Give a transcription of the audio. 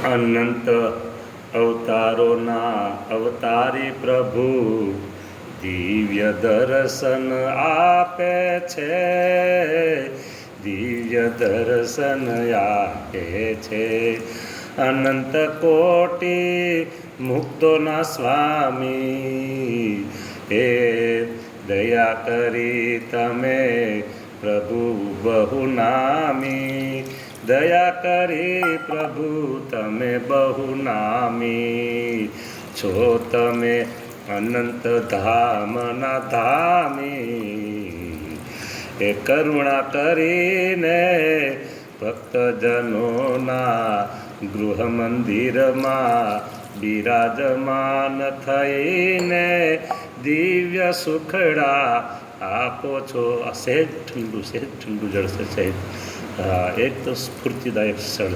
અનંત અવતારોના અવતારી પ્રભુ દિવ્ય દર્શન આપે છે, દિવ્ય દર્શન આપે છે. અનંત કોટી મુક્તોના સ્વામી, હે દયા કરી તમે પ્રભુ બહુ નામી, દયા કરી પ્રભુ તમે બહુ નામી છો. તમે અનંત ધામના ધામી, એ કરુણા કરીને ભક્તજનોના ગૃહ મંદિરમાં બિરાજમાન થઈને દિવ્ય સુખડા આપો છો. આ સહેજ ઠંડુ જળશે, સહેજ એક તો સ્ફૂર્તિદાયક સ્થળ